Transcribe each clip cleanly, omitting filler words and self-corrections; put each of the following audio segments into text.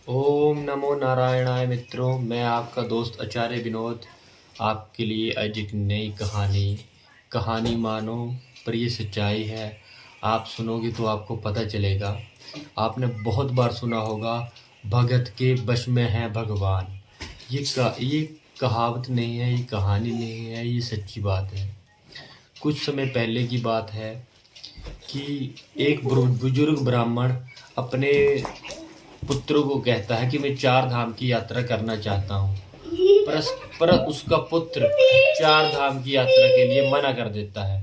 ओम नमो नारायणाय मित्रों, मैं आपका दोस्त आचार्य विनोद आपके लिए आज एक नई कहानी मानो पर ये सच्चाई है। आप सुनोगे तो आपको पता चलेगा। आपने बहुत बार सुना होगा, भगत के वश में है भगवान। ये कहावत नहीं है, ये कहानी नहीं है, ये सच्ची बात है। कुछ समय पहले की बात है कि एक बुजुर्ग ब्राह्मण अपने पुत्रों को कहता है कि मैं चार धाम की यात्रा करना चाहता हूँ। पर पर उसका पुत्र चार धाम की यात्रा के लिए मना कर देता है।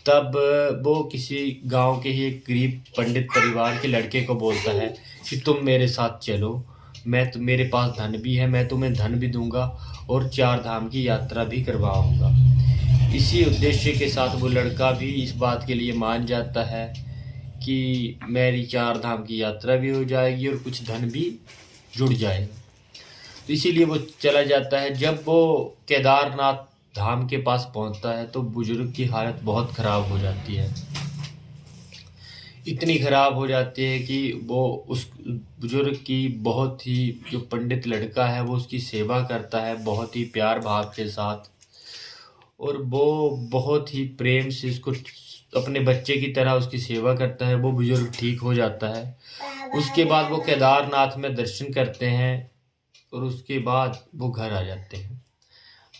तब वो किसी गांव के ही एक गरीब पंडित परिवार के लड़के को बोलता है कि तुम मेरे साथ चलो, मेरे पास धन भी है, मैं तुम्हें धन भी दूंगा और चार धाम की यात्रा भी करवाऊंगा। इसी उद्देश्य के साथ वो लड़का भी इस बात के लिए मान जाता है कि मेरी चार धाम की यात्रा भी हो जाएगी और कुछ धन भी जुड़ जाएगा। तो इसीलिए वो चला जाता है। जब वो केदारनाथ धाम के पास पहुंचता है तो बुजुर्ग की हालत बहुत खराब हो जाती है। इतनी खराब हो जाती है कि वो उस बुजुर्ग की बहुत ही, जो पंडित लड़का है वो उसकी सेवा करता है बहुत ही प्यार भाव के साथ, और वो बहुत ही प्रेम से उसको अपने बच्चे की तरह उसकी सेवा करता है। वो बुजुर्ग ठीक हो जाता है। उसके बाद वो केदारनाथ में दर्शन करते हैं और उसके बाद वो घर आ जाते हैं।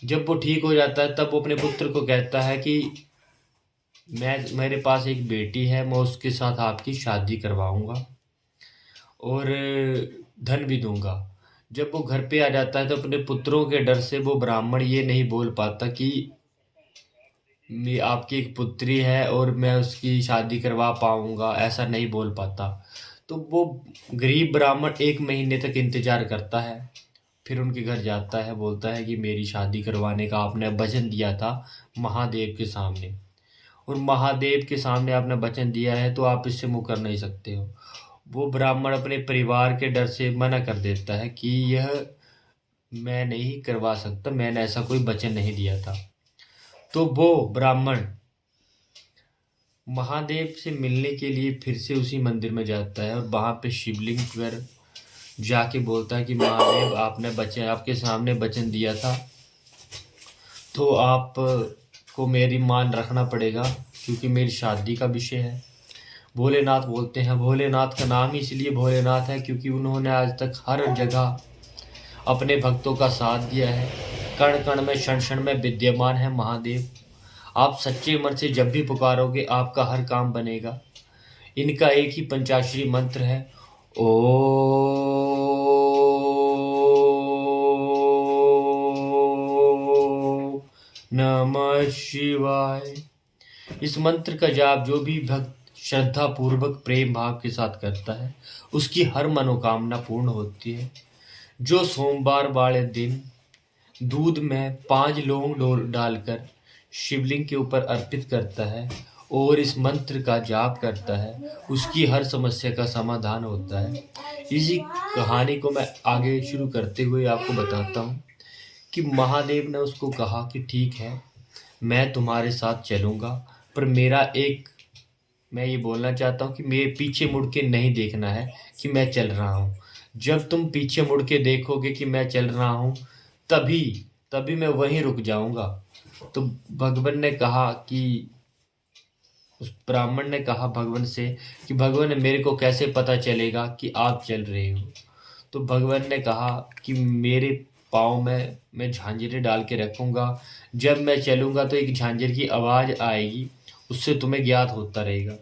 जब वो ठीक हो जाता है तब वो अपने पुत्र को कहता है कि मेरे पास एक बेटी है, मैं उसके साथ आपकी शादी करवाऊंगा और धन भी दूंगा। जब वो घर पे आ जाता है तो अपने पुत्रों के डर से वो ब्राह्मण ये नहीं बोल पाता कि आपकी एक पुत्री है और मैं उसकी शादी करवा पाऊंगा, ऐसा नहीं बोल पाता। तो वो गरीब ब्राह्मण 1 महीने तक इंतजार करता है, फिर उनके घर जाता है, बोलता है कि मेरी शादी करवाने का आपने वचन दिया था महादेव के सामने, और महादेव के सामने आपने वचन दिया है तो आप इससे मुकर नहीं सकते हो। वो ब्राह्मण अपने परिवार के डर से मना कर देता है कि यह मैं नहीं करवा सकता, मैंने ऐसा कोई वचन नहीं दिया था। तो वो ब्राह्मण महादेव से मिलने के लिए फिर से उसी मंदिर में जाता है और वहां पे शिवलिंग पर जाके बोलता है कि महादेव, आपके सामने वचन दिया था तो आपको मेरी मान रखना पड़ेगा, क्योंकि मेरी शादी का विषय है। भोलेनाथ बोलते हैं, भोलेनाथ का नाम इसलिए भोलेनाथ है क्योंकि उन्होंने आज तक हर जगह अपने भक्तों का साथ दिया है। कण कण में क्षण क्षण में विद्यमान है महादेव। आप सच्चे मन से जब भी पुकारोगे आपका हर काम बनेगा। इनका एक ही पंचाक्षरी मंत्र है, ओम नमः शिवाय। इस मंत्र का जाप जो भी भक्त श्रद्धा पूर्वक प्रेम भाव के साथ करता है उसकी हर मनोकामना पूर्ण होती है। जो सोमवार वाले दिन दूध में 5 लौंग डालकर शिवलिंग के ऊपर अर्पित करता है और इस मंत्र का जाप करता है, उसकी हर समस्या का समाधान होता है। इसी कहानी को मैं आगे शुरू करते हुए आपको बताता हूँ कि महादेव ने उसको कहा कि ठीक है, मैं तुम्हारे साथ चलूँगा, पर मैं ये बोलना चाहता हूँ कि मेरे पीछे मुड़ के नहीं देखना है कि मैं चल रहा हूँ। जब तुम पीछे मुड़ के देखोगे कि मैं चल रहा हूँ तभी तभी मैं वहीं रुक जाऊंगा। तो भगवान ने कहा कि उस ब्राह्मण ने कहा भगवान से कि भगवान, मेरे को कैसे पता चलेगा कि आप चल रहे हो। तो भगवान ने कहा कि मेरे पाँव में मैं झांझरें डाल के रखूंगा, जब मैं चलूंगा तो एक झांझर की आवाज़ आएगी, उससे तुम्हें ज्ञात होता रहेगा।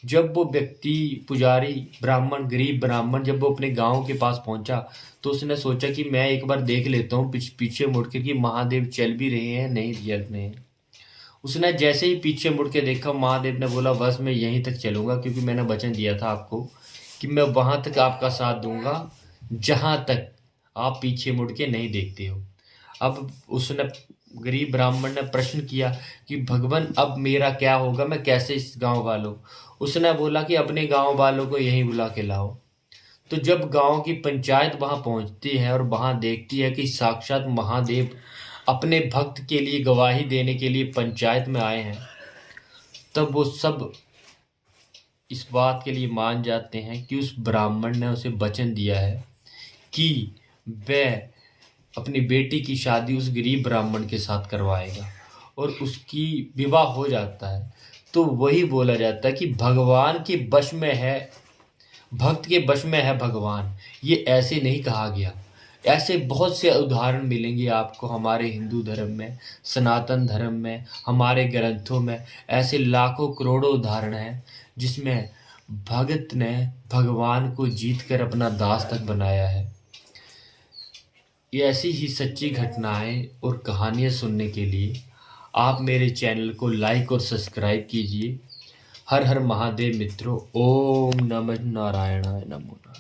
जब वो व्यक्ति पुजारी ब्राह्मण, गरीब ब्राह्मण, जब वो अपने गांव के पास पहुंचा तो उसने सोचा कि मैं एक बार देख लेता हूँ पीछे मुड़ के कि महादेव चल भी रहे हैं नहीं चल रहे हैं। उसने जैसे ही पीछे मुड़ के देखा, महादेव ने बोला बस मैं यहीं तक चलूंगा, क्योंकि मैंने वचन दिया था आपको कि मैं वहां तक आपका साथ दूंगा जहां तक आप पीछे मुड़ के नहीं देखते हो। अब उसने, गरीब ब्राह्मण ने प्रश्न किया कि भगवान अब मेरा क्या होगा, मैं कैसे इस गांव वालों। उसने बोला कि अपने गांव वालों को यहीं बुला के लाओ। तो जब गांव की पंचायत वहां पहुंचती है और वहां देखती है कि साक्षात महादेव अपने भक्त के लिए गवाही देने के लिए पंचायत में आए हैं, तब वो सब इस बात के लिए मान जाते हैं कि उस ब्राह्मण ने उसे वचन दिया है कि वह अपनी बेटी की शादी उस गरीब ब्राह्मण के साथ करवाएगा और उसकी विवाह हो जाता है, तो वही बोला जाता है कि भगवान के वश में है, भक्त के वश में है भगवान। ये ऐसे नहीं कहा गया। ऐसे बहुत से उदाहरण मिलेंगे आपको हमारे हिंदू धर्म में, सनातन धर्म में, हमारे ग्रंथों में। ऐसे लाखों करोड़ों उदाहरण हैं जिसमें भगत ने भगवान को जीत कर अपना दास तक बनाया है। ये ऐसी ही सच्ची घटनाएं और कहानियां सुनने के लिए आप मेरे चैनल को लाइक और सब्सक्राइब कीजिए। हर हर महादेव मित्रों। ओम नमः नारायणाय नमो नारायण।